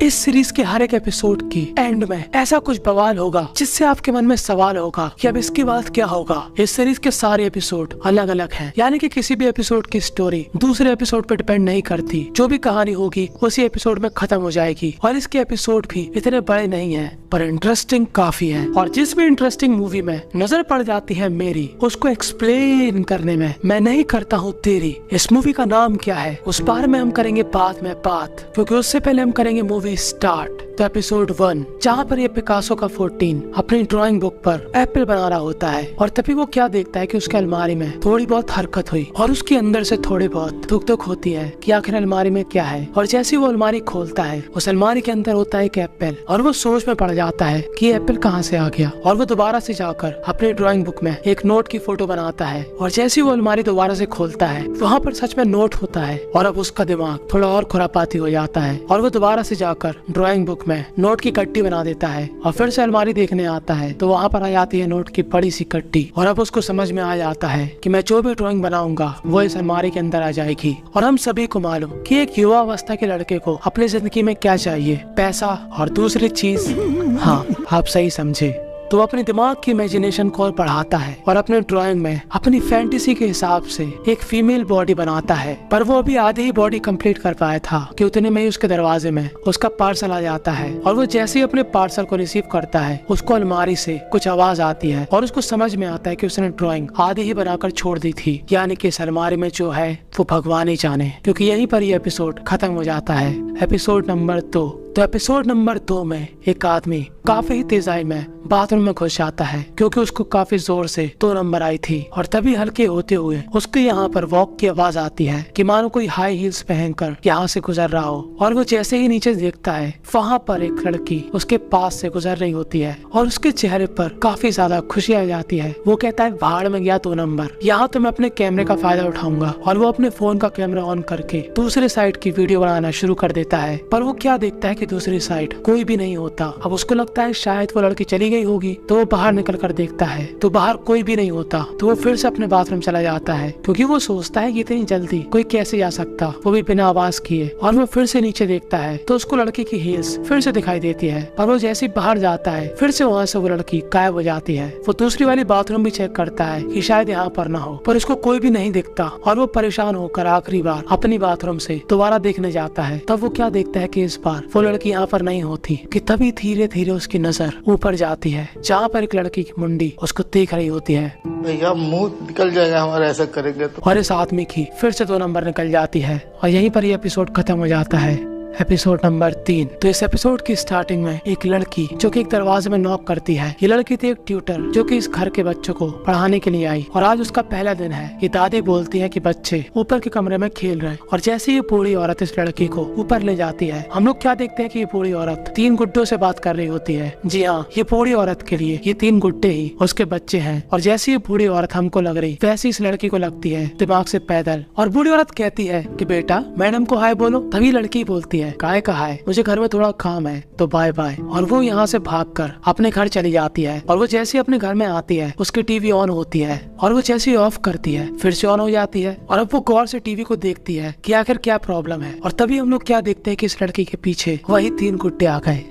इस सीरीज के हर एक एपिसोड की एंड में ऐसा कुछ बवाल होगा जिससे आपके मन में सवाल होगा कि अब इसके बाद क्या होगा। इस सीरीज के सारे एपिसोड अलग अलग हैं, यानी कि किसी भी एपिसोड की स्टोरी दूसरे एपिसोड पर डिपेंड नहीं करती। जो भी कहानी होगी उसी एपिसोड में खत्म हो जाएगी। और इसके एपिसोड भी इतने बड़े नहीं हैं, पर इंटरेस्टिंग काफी है। और जिस भी इंटरेस्टिंग मूवी में नजर पड़ जाती है मेरी, उसको एक्सप्लेन करने में मैं नहीं करता हूँ तेरी। इस मूवी का नाम क्या है उस बारे में हम करेंगे बाद में बात, क्योंकि उससे पहले हम करेंगे मूवी स्टार्ट। तो एपिसोड 1, जहाँ पर ये पिकासो का 14 अपनी ड्राइंग बुक पर एप्पल बना रहा होता है, और तभी वो क्या देखता है कि उसके अलमारी में थोड़ी बहुत हरकत हुई और उसके अंदर से थोड़ी बहुत धुक होती है कि आखिर अलमारी में क्या है। और जैसे वो अलमारी खोलता है, उस अलमारी के अंदर होता है एक एप्पल, और वो सोच में पड़ जाता है कि ये एप्पल कहाँ से आ गया। और वो दोबारा से जाकर अपनी ड्राइंग बुक में एक नोट की फोटो बनाता है, और जैसे वो अलमारी दोबारा से खोलता है, वहाँ पर सच में नोट होता है। और अब उसका दिमाग थोड़ा और खुरापाती हो जाता है, और वो दोबारा से जाकर ड्राइंग बुक में नोट की कट्टी बना देता है। और फिर से अलमारी देखने आता है तो वहाँ पर आ जाती है नोट की बड़ी सी कट्टी। और अब उसको समझ में आ जाता है कि मैं जो भी ड्राइंग बनाऊंगा वो इस अलमारी के अंदर आ जाएगी। और हम सभी को मालूम कि एक युवा अवस्था के लड़के को अपनी जिंदगी में क्या चाहिए, पैसा और दूसरी चीज, हाँ आप सही समझे। तो अपने दिमाग की इमेजिनेशन को और बढ़ाता है और अपने ड्राइंग में अपनी फैंटेसी के हिसाब से एक फीमेल बॉडी बनाता है। पर वो अभी आधी ही बॉडी कंप्लीट कर पाया था कि उतने में ही उसके दरवाजे में उसका पार्सल आ जाता है। और वो जैसे ही अपने पार्सल को रिसीव करता है, उसको अलमारी से कुछ आवाज आती है और उसको समझ में आता है कि उसने ड्राइंग आधी ही बनाकर छोड़ दी थी, यानी कि इस अलमारी में जो है वो भगवान ही जाने। क्योंकि यहीं पर ये एपिसोड खत्म हो जाता है। Episode number 2। तो एपिसोड नंबर 2 में एक आदमी काफी ही तेजाई में बाथरूम में घुस जाता है, क्योंकि उसको काफी जोर से 2 नंबर आई थी। और तभी हल्के होते हुए उसके यहाँ पर वॉक की आवाज आती है कि मानो कोई हाई हील्स पहनकर यहाँ से गुजर रहा हो। और वो जैसे ही नीचे देखता है, वहाँ पर एक लड़की उसके पास से गुजर रही होती है, और उसके चेहरे पर काफी ज्यादा खुशी आ जाती है। वो कहता है भाड़ में गया 2 नंबर, यहाँ तो मैं अपने कैमरे का फायदा उठाऊंगा। और वो अपने फोन का कैमरा ऑन करके दूसरे साइड की वीडियो बनाना शुरू कर देता है। पर वो क्या देखता है कि दूसरी साइड कोई भी नहीं होता। अब उसको लगता है शायद वो लड़की चली गई होगी, तो वो बाहर निकल कर देखता है तो बाहर कोई भी नहीं होता। तो वो फिर से अपने बाथरूम चला जाता है, क्योंकि वो सोचता है कि इतनी जल्दी कोई कैसे जा सकता, वो भी बिना आवाज किए। और वो फिर से नीचे देखता है तो उसको लड़की की हील्स फिर से दिखाई देती है। और वो जैसे ही बाहर जाता है, फिर से वहाँ से वो लड़की गायब हो जाती है। वो दूसरी वाली बाथरूम भी चेक करता है कि शायद यहाँ पर ना हो, पर उसको कोई भी नहीं दिखता। और वो परेशान होकर आखिरी बार अपनी बाथरूम से दोबारा देखने जाता है। तब वो क्या देखता है कि इस बार वो लड़की यहाँ पर नहीं होती। कि तभी धीरे धीरे उसकी नजर ऊपर जाती है, जहाँ पर एक लड़की की मुंडी उसको देख रही होती है। भैया मुंह निकल जाएगा हमारा ऐसा करेंगे तो। और इस आदमी की फिर से 2 नंबर निकल जाती है, और यहीं पर ये एपिसोड खत्म हो जाता है। Episode number 3। तो इस एपिसोड की स्टार्टिंग में एक लड़की जो कि एक दरवाजे में नॉक करती है। ये लड़की थी एक ट्यूटर जो कि इस घर के बच्चों को पढ़ाने के लिए आई, और आज उसका पहला दिन है। ये दादी बोलती है कि बच्चे ऊपर के कमरे में खेल रहे हैं। और जैसे ये बूढ़ी औरत इस लड़की को ऊपर ले जाती है, हम लोग क्या देखते हैं कि ये बूढ़ी औरत 3 गुड्डों से बात कर रही होती है। जी हाँ, ये बूढ़ी औरत के लिए ये 3 गुड्डे ही उसके बच्चे हैं। और जैसे ये बूढ़ी औरत हमको लग रही, वैसे इस लड़की को लगती है दिमाग से पैदल। और बूढ़ी औरत कहती है कि बेटा मैडम को हाय बोलो। तभी लड़की बोलती है काय का हाय, मुझे घर में थोड़ा काम है तो बाय बाय। और वो यहाँ से भागकर अपने घर चली जाती है। और वो जैसे अपने घर में आती है, उसकी टीवी ऑन होती है, और वो जैसे ऑफ करती है फिर से ऑन हो जाती है। और अब वो गौर से टीवी को देखती है कि आखिर क्या प्रॉब्लम है। और तभी हम लोग क्या देखते हैं कि इस लड़की के पीछे वही 3 गुड्डे आ गए।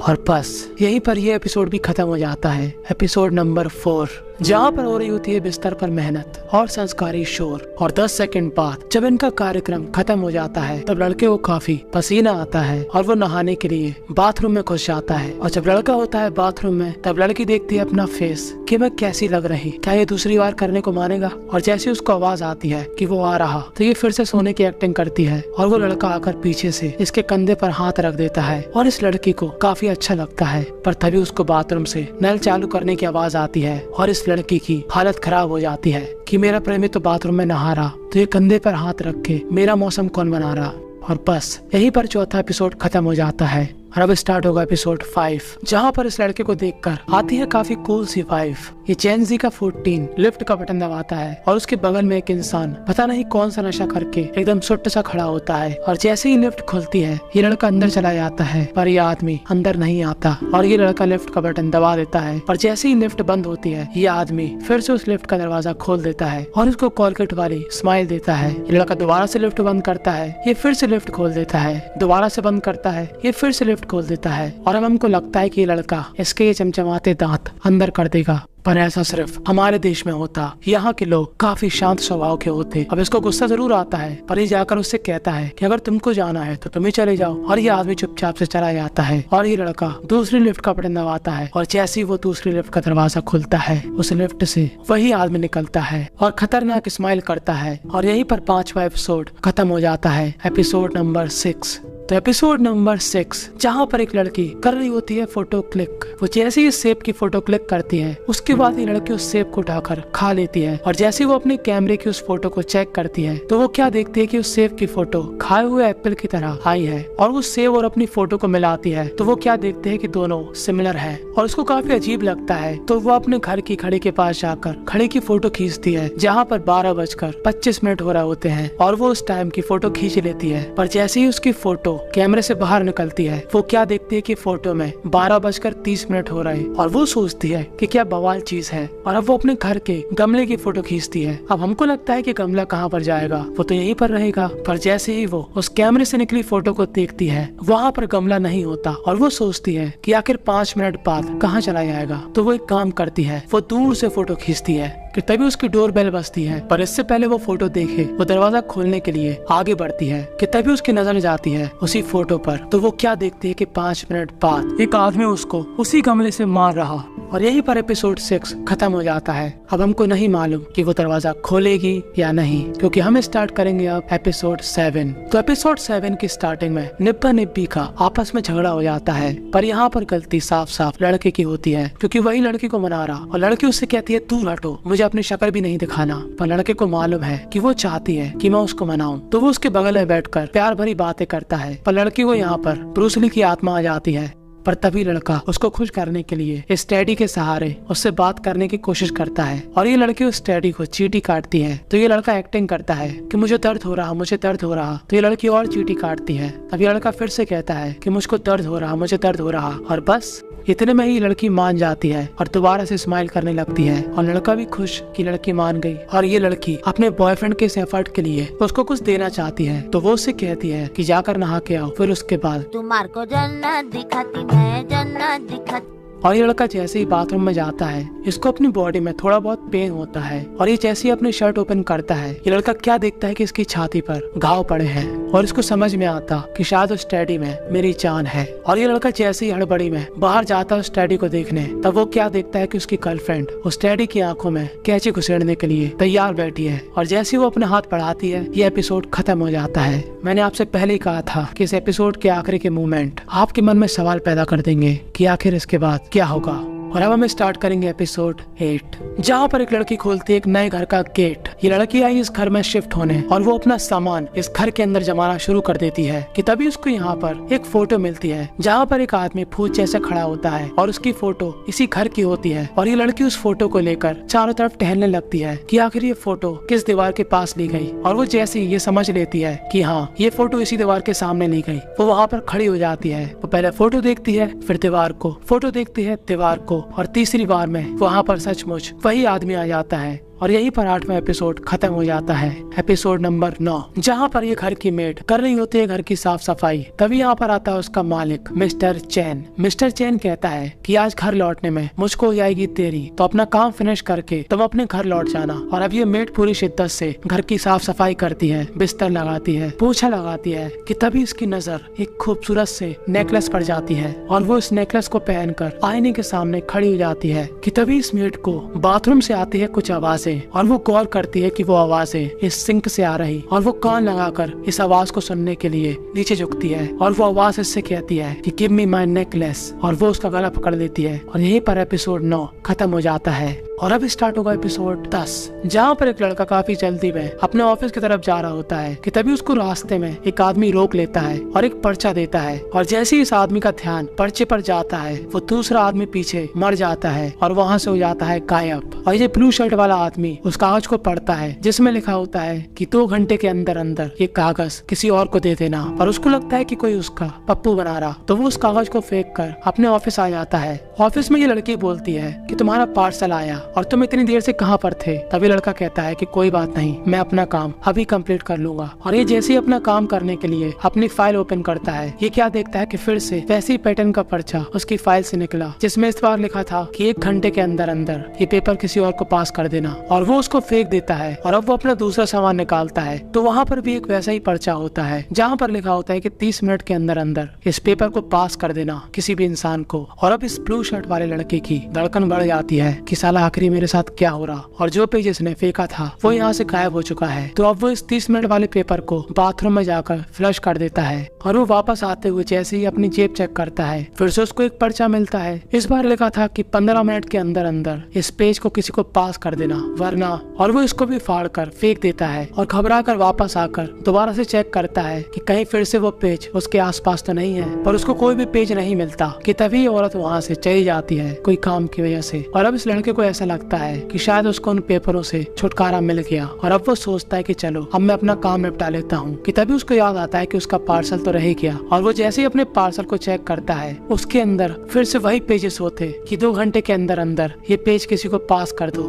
और बस यहीं पर ये एपिसोड भी खत्म हो जाता है। एपिसोड नंबर 4, जहाँ पर हो रही होती है बिस्तर पर मेहनत और संस्कारी शोर। और 10 सेकंड बाद जब इनका कार्यक्रम खत्म हो जाता है, तब लड़के को काफी पसीना आता है और वो नहाने के लिए बाथरूम में घुस जाता है। और जब लड़का होता है बाथरूम में, तब लड़की देखती है अपना फेस कि मैं कैसी लग रही, क्या ये दूसरी बार करने को मानेगा। और जैसे उसको आवाज आती है कि वो आ रहा, तो ये फिर से सोने की एक्टिंग करती है। और वो लड़का आकर पीछे से इसके कंधे पर हाथ रख देता है, और इस लड़की को काफी अच्छा लगता है। पर तभी उसको बाथरूम से नल चालू करने की आवाज आती है, और इस लड़की की हालत खराब हो जाती है कि मेरा प्रेमी तो बाथरूम में नहा रहा, तो ये कंधे पर हाथ रख के मेरा मौसम कौन बना रहा। और बस यहीं पर चौथा एपिसोड खत्म हो जाता है। और अब स्टार्ट होगा एपिसोड 5, जहाँ पर इस लड़के को देखकर आती है काफी कूल सी वाइफ। ये जेन जी का 14 लिफ्ट का बटन दबाता है और उसके बगल में एक इंसान पता नहीं कौन सा नशा करके एकदम सुट्ट सा खड़ा होता है। और जैसे ही लिफ्ट खुलती है ये लड़का अंदर चला जाता है पर ये आदमी अंदर नहीं आता और ये लड़का लिफ्ट का बटन दबा देता है। और जैसे ही लिफ्ट बंद होती है ये आदमी फिर से उस लिफ्ट का दरवाजा खोल देता है और उसको कोलगेट वाली स्माइल देता है। ये लड़का दोबारा से लिफ्ट बंद करता है, ये फिर से लिफ्ट खोल देता है, दोबारा से बंद करता है, ये फिर से लिफ्ट खोल देता है। और अब हमको लगता है कि ये लड़का इसके ये चमचमाते दांत अंदर कर देगा, पर ऐसा सिर्फ हमारे देश में होता। यहाँ के लोग काफी शांत स्वभाव के होते। अब इसको गुस्सा जरूर आता है पर ये जाकर उससे कहता है कि अगर तुमको जाना है तो तुम ही चले जाओ। और ये आदमी चुपचाप से चला जाता है और ये लड़का दूसरी लिफ्ट का बटन दबाता है और जैसे ही वो दूसरी लिफ्ट का दरवाजा खुलता है उस लिफ्ट से वही आदमी निकलता है और खतरनाक स्माइल करता है। और यहीं पर 5वां एपिसोड खत्म हो जाता है, एपिसोड नंबर 6। तो एपिसोड नंबर 6 जहाँ पर एक लड़की कर रही होती है फोटो क्लिक। वो जैसे ही सेब की फोटो क्लिक करती है उसके बाद ये लड़की उस सेब को उठाकर खा लेती है। और जैसे वो अपने कैमरे की उस फोटो को चेक करती है तो वो क्या देखती है कि उस सेब की फोटो खाए हुए एप्पल की तरह आई है। और वो सेब और अपनी फोटो को मिलाती है तो वो क्या देखते है कि दोनों सिमिलर है और उसको काफी अजीब लगता है। तो वो अपने घर की घड़ी के पास जाकर घड़ी की फोटो खींचती है जहाँ पर 12:25 हो रहे होते हैं और वो उस टाइम की फोटो खींच लेती है। पर जैसे ही उसकी फोटो कैमरे से बाहर निकलती है वो क्या देखती है कि फोटो में 12:30 हो रहे और वो सोचती है कि क्या बवाल चीज है। और अब वो अपने घर के गमले की फोटो खींचती है। अब हमको लगता है कि गमला कहाँ पर जाएगा, वो तो यहीं पर रहेगा। पर जैसे ही वो उस कैमरे से निकली फोटो को देखती है वहाँ पर गमला नहीं होता और वो सोचती है कि आखिर 5 मिनट बाद कहाँ चला जाएगा। तो वो एक काम करती है, वो दूर से फोटो खींचती है कि तभी उसकी डोर बेल बजती है। पर इससे पहले वो फोटो देखे वो दरवाजा खोलने के लिए आगे बढ़ती है कि तभी उसकी नजर जाती है उसी फोटो पर। तो वो क्या देखती है कि 5 मिनट बाद एक आदमी उसको उसी गमले से मार रहा। और यहीं पर एपिसोड 6 खत्म हो जाता है। अब हमको नहीं मालूम कि वो दरवाजा खोलेगी या नहीं, क्योंकि हम स्टार्ट करेंगे अब एपिसोड 7। तो एपिसोड 7 की स्टार्टिंग में निब्बा निब्बी का आपस में झगड़ा हो जाता है। पर यहाँ पर गलती साफ साफ लड़के की होती है क्योंकि वही लड़की को मना रहा और लड़की उससे कहती है तू हटो, मुझे अपनी शक्ल भी नहीं दिखाना। पर लड़के को मालूम है कि वो चाहती है कि मैं उसको मनाऊं, तो वो उसके बगल में बैठकर प्यार भरी बातें करता है। पर लड़की को यहाँ पर ब्रूस ली की आत्मा आ जाती है। पर तभी लड़का उसको खुश करने के लिए इस टेडी के सहारे उससे बात करने की कोशिश करता है और ये लड़की उस टेडी को चींटी काटती है। तो ये लड़का एक्टिंग करता है कि मुझे दर्द हो रहा, मुझे दर्द हो रहा। तो ये लड़की और चींटी काटती है। तब ये लड़का फिर से कहता है कि मुझको दर्द हो रहा, मुझे दर्द हो रहा। और बस इतने में ही लड़की मान जाती है और दोबारा से स्माइल करने लगती है और लड़का भी खुश कि लड़की मान गई। और ये लड़की अपने बॉयफ्रेंड के इस एफर्ट के लिए उसको कुछ देना चाहती है। तो वो उससे कहती है कि जाकर नहा के आओ। फिर उसके बाद तुम्हारे को जन्नत दिखाती, मैं जन्नत दिखाती। और ये लड़का जैसे ही बाथरूम में जाता है इसको अपनी बॉडी में थोड़ा बहुत पेन होता है और ये जैसे ही अपनी शर्ट ओपन करता है ये लड़का क्या देखता है कि इसकी छाती पर घाव पड़े हैं और इसको समझ में आता कि शायद उस टेडी में मेरी जान है। और ये लड़का जैसे ही हड़बड़ी में बाहर जाता है उस टेडी को देखने, तब वो क्या देखता है कि उसकी गर्लफ्रेंड उस टेडी की आंखों में कैंची घुसेड़ने के लिए तैयार बैठी है। और जैसे ही वो अपने हाथ बढ़ाती है ये एपिसोड खत्म हो जाता है। मैंने आपसे पहले ही कहा था कि इस एपिसोड के आखिरी के मोमेंट आपके मन में सवाल पैदा कर देंगे कि आखिर इसके बाद क्या होगा। और अब हम स्टार्ट करेंगे एपिसोड 8, जहाँ पर एक लड़की खोलती है एक नए घर का गेट। ये लड़की आई इस घर में शिफ्ट होने और वो अपना सामान इस घर के अंदर जमाना शुरू कर देती है कि तभी उसको यहाँ पर एक फोटो मिलती है जहाँ पर एक आदमी फूट जैसे खड़ा होता है और उसकी फोटो इसी घर की होती है। और ये लड़की उस फोटो को लेकर चारों तरफ टहलने लगती है कि आखिर ये फोटो किस दीवार के पास ली गई। और वो जैसे ही ये समझ लेती है कि हाँ ये फोटो इसी दीवार के सामने ली गई, वो वहाँ पर खड़ी हो जाती है। वो पहले फोटो देखती है, फिर दीवार को, फोटो देखती है, दीवार को, और तीसरी बार में वहाँ पर सचमुच वही आदमी आ जाता है। और यहीं पर 8वां एपिसोड खत्म हो जाता है, एपिसोड नंबर 9, जहाँ पर ये घर की मेड कर रही होती है घर की साफ सफाई। तभी यहाँ पर आता है उसका मालिक मिस्टर चैन। मिस्टर चैन कहता है कि आज घर लौटने में मुझको हो जाएगी देरी, तो अपना काम फिनिश करके तुम अपने घर लौट जाना। और अब ये मेड पूरी शिद्दत से घर की साफ सफाई करती है, बिस्तर लगाती है, पोछा लगाती है कि तभी इसकी नजर एक खूबसूरत से नेकलेस पर जाती है और वो इस नेकलेस को पहनकर आईने के सामने खड़ी हो जाती है कि तभी इस मेड को बाथरूम से आती है कुछ आवाजें आवाजें और वो गौर करती है कि वो आवाजें इस सिंक से आ रही और वो कान लगाकर इस आवाज को सुनने के लिए नीचे झुकती है और वो आवाज इससे कहती है कि गिव मी माय नेकलेस और वो उसका गला पकड़ लेती है और यहीं पर एपिसोड 9 खत्म हो जाता है। और अब स्टार्ट होगा एपिसोड 10, जहाँ पर एक लड़का काफी जल्दी में अपने ऑफिस की तरफ जा रहा होता है कि तभी उसको रास्ते में एक आदमी रोक लेता है और एक पर्चा देता है और जैसे ही इस आदमी का ध्यान पर्चे पर जाता है वो दूसरा आदमी पीछे मर जाता है और वहाँ से हो जाता है गायब। और ये ब्लू शर्ट वाला आदमी उस कागज को पढ़ता है जिसमें लिखा होता है कि 2 घंटे के अंदर अंदर ये कागज किसी और को दे देना। और उसको लगता है कि कोई उसका पप्पू बना रहा, तो वो उस कागज को फेंक कर अपने ऑफिस आ जाता है। ऑफिस में ये लड़की बोलती है कि तुम्हारा पार्सल आया और तुम इतनी देर से कहाँ पर थे। तभी लड़का कहता है कि कोई बात नहीं, मैं अपना काम अभी कंप्लीट कर लूंगा। और ये जैसे ही अपना काम करने के लिए अपनी फाइल ओपन करता है, ये क्या देखता है कि फिर से वैसी पैटर्न का पर्चा उसकी फाइल से निकला जिसमें इस बार लिखा था कि 1 घंटे के अंदर अंदर ये पेपर किसी और को पास कर देना। और वो उसको फेंक देता है और अब वो अपना दूसरा सामान निकालता है तो वहाँ पर भी एक वैसा ही पर्चा होता है जहाँ पर लिखा होता है कि 30 मिनट के अंदर अंदर इस पेपर को पास कर देना किसी भी इंसान को। और अब इस ब्लू शर्ट वाले लड़के की धड़कन बढ़ जाती है कि साला आखिरी मेरे साथ क्या हो रहा, और जो पेज इसने फेंका था वो यहाँ से गायब हो चुका है। तो अब वो इस 30 मिनट वाले पेपर को बाथरूम में जाकर फ्लश कर देता है और वो वापस आते हुए जैसे ही अपनी जेब चेक करता है फिर से उसको एक पर्चा मिलता है। इस बार लिखा था कि 15 मिनट के अंदर अंदर इस पेज को किसी को पास कर देना वरना, और वो इसको भी फाड़ कर फेंक देता है और घबरा कर वापस आकर दोबारा से चेक करता है कि कहीं फिर से वो पेज उसके आसपास तो नहीं है, पर उसको कोई भी पेज नहीं मिलता कि तभी औरत वहाँ से चली जाती है कोई काम की वजह से। और अब इस लड़के को ऐसा लगता है कि शायद उसको उन पेपरों से छुटकारा मिल गया और अब वो सोचता है कि चलो अब मैं अपना काम निपटा लेता हूँ कि तभी उसको याद आता है कि उसका पार्सल तो रह गया। और वो जैसे ही अपने पार्सल को चेक करता है उसके अंदर फिर से वही पेजेस होते कि 2 घंटे के अंदर अंदर ये पेज किसी को पास कर दो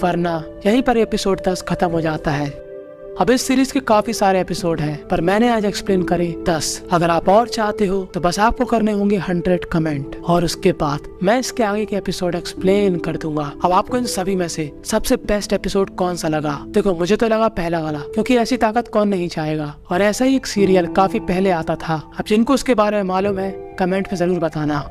वरना। यहीं पर एपिसोड 10 खत्म हो जाता है। अब इस सीरीज के काफी सारे एपिसोड हैं पर मैंने आज एक्सप्लेन करे 10। अगर आप और चाहते हो तो बस आपको करने होंगे 100 कमेंट और उसके बाद मैं इसके आगे के एपिसोड एक्सप्लेन कर दूंगा। अब आपको इन सभी में से सबसे बेस्ट एपिसोड कौन सा लगा? देखो मुझे तो लगा पहला वाला, क्योंकि ऐसी ताकत कौन नहीं चाहेगा और ऐसा ही एक सीरियल काफी पहले आता था। अब जिनको उसके बारे में मालूम है कमेंट में जरूर बताना।